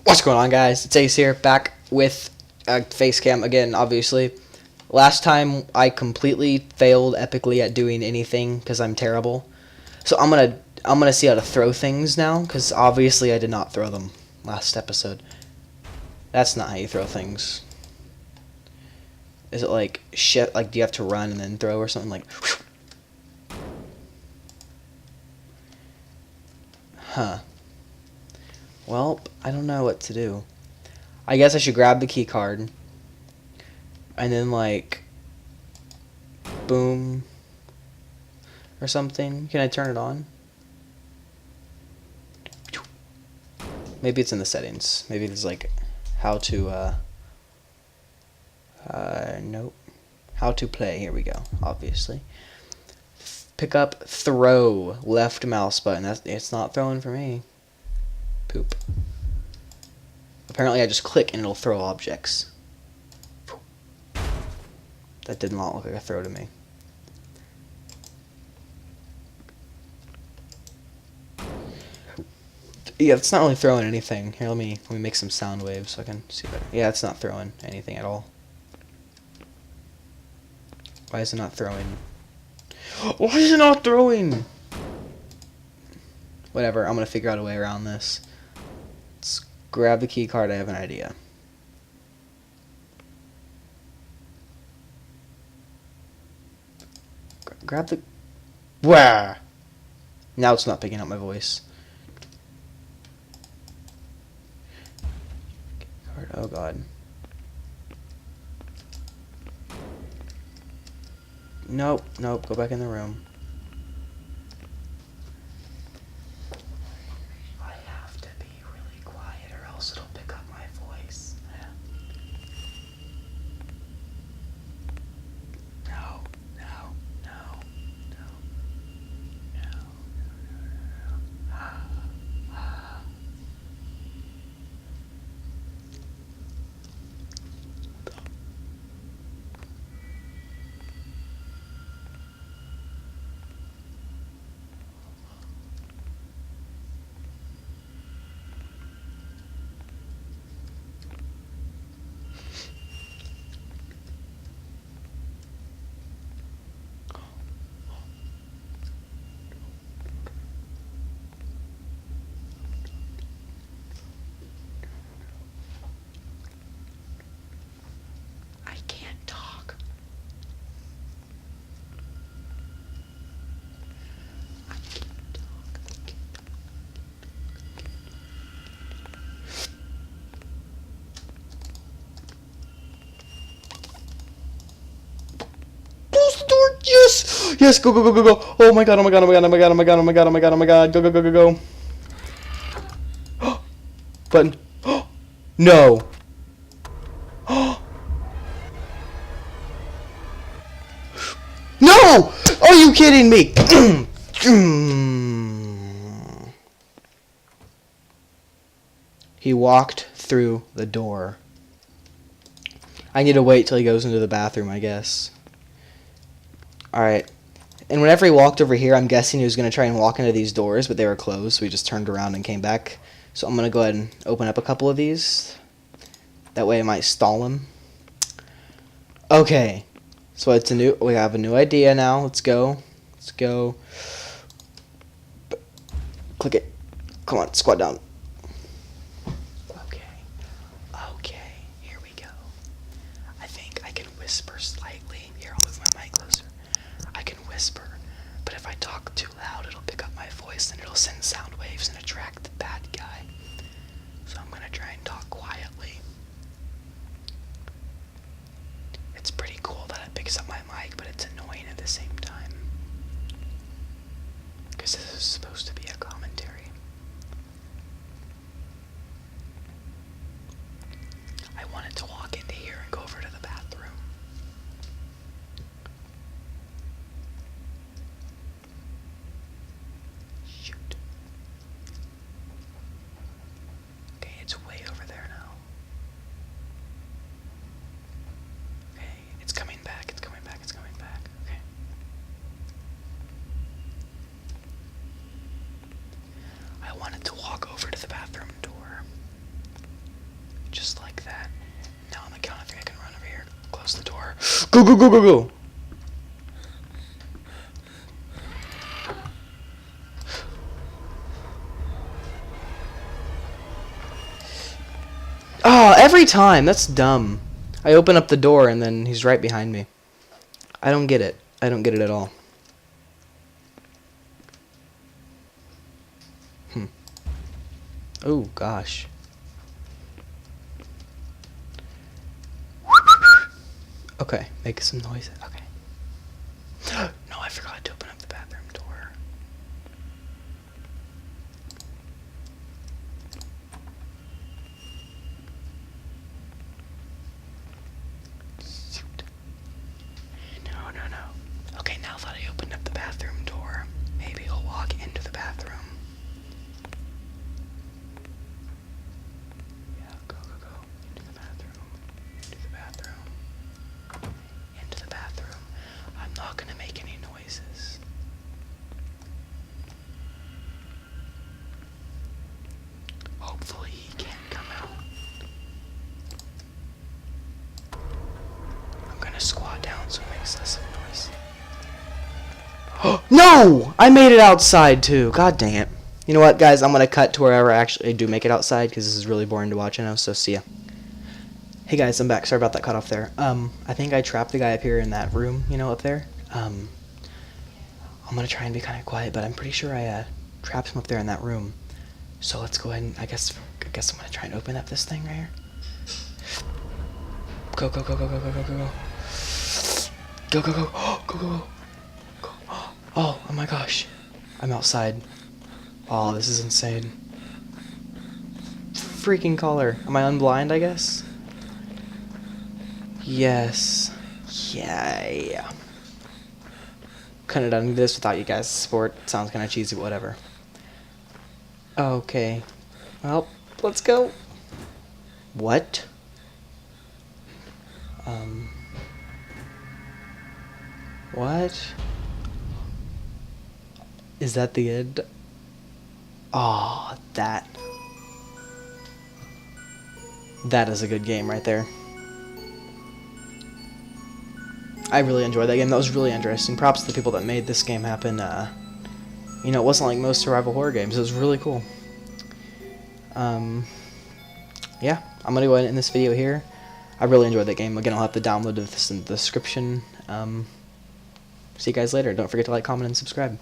What's going on, guys? It's Ace here, back with a face cam again, obviously. Last time I completely failed epically at doing anything because I'm terrible. So I'm gonna see how to throw things now, because obviously I did not throw them last episode. That's not how you throw things. Is it like shit? Like, do you have to run and then throw or something? Like, huh? Well, I don't know what to do. I guess I should grab the key card and then like boom or something. Can I turn it on? Maybe it's in the settings. Maybe it's like how to nope. How to play. Here we go. Obviously. Pick up, throw, left mouse button. It's not throwing for me. Poop. Apparently I just click and it'll throw objects. That did not look like a throw to me. Yeah, it's not really throwing anything. Here, let me make some sound waves so I can see better. Yeah, it's not throwing anything at all. Why is it not throwing? Why is it not throwing? Whatever, I'm gonna figure out a way around this. Let's grab the key card. I have an idea. Grab the... Wah! Now it's not picking up my voice. Card. Oh god. Nope, nope, go back in the room. I have to be really quiet or else it'll pick up my voice. No, no, no, no, no, no, no, no. I can't talk. Close the door. Yes, yes. Go, go, go, go, go. Oh my god. Oh my god. Oh my god. Oh my god. Oh my god. Oh my god. Oh my god. Oh my god. Go, go, go, go, go. Button. No. No! Are you kidding me? He walked through the door. I need to wait till he goes into the bathroom, I guess. Alright. And whenever he walked over here, I'm guessing he was going to try and walk into these doors, but they were closed, so he just turned around and came back. So I'm going to go ahead and open up a couple of these. That way I might stall him. Okay. So it's we have a new idea now. Let's go. Let's go. Click it. Come on, squat down. Okay. Okay. Here we go. I think I can whisper slightly. Here, I'll move my mic closer. I can whisper, but if I talk too loud, it'll pick up my voice and it'll send sound waves and attract the bad guy. So I'm gonna try and talk quietly. It's pretty cool that it picks up my mic, but it's annoying at the same time. Because this is supposed to be a commentary. I wanted to walk into here and go over to the bathroom. Shoot. Okay, it's way over there now. close the door. Go, go, go, go, go. Oh, every time. That's dumb. I open up the door and then he's right behind me. I don't get it. I don't get it at all. Oh, gosh. Okay, make some noise. Okay. No, I forgot to open up the bathroom door. Shoot. No. Okay, now that I opened up the bathroom door, maybe he'll walk into the bathroom. Yeah, go. Into the bathroom. Into the bathroom. I'm not gonna make any noises. Hopefully he can't come out. I'm gonna squat down so it makes less of a noise. No! I made it outside too. God dang it. You know what, guys? I'm gonna cut to wherever I actually do make it outside because this is really boring to watch, I know, so see ya. Hey guys, I'm back. Sorry about that cut off there. I think I trapped the guy up here in that room, you know, up there. I'm gonna try and be kind of quiet, but I'm pretty sure I trapped him up there in that room. So let's go ahead and I guess I'm gonna try and open up this thing right here. Go. Go. Oh my gosh. I'm outside. Oh, this is insane. Freaking color. Am I unblind, I guess? Yes. Yeah. Couldn't have done this without you guys' support. Sounds kind of cheesy, but whatever. Okay. Well, let's go. What? What? Is that the end? Oh, that is a good game right there. I really enjoyed that game. That was really interesting. Props to the people that made this game happen. You know, it wasn't like most survival horror games. It was really cool. Yeah, I'm gonna go ahead and end this video here. I really enjoyed that game. Again, I'll have to download this in the description. See you guys later. Don't forget to like, comment, and subscribe.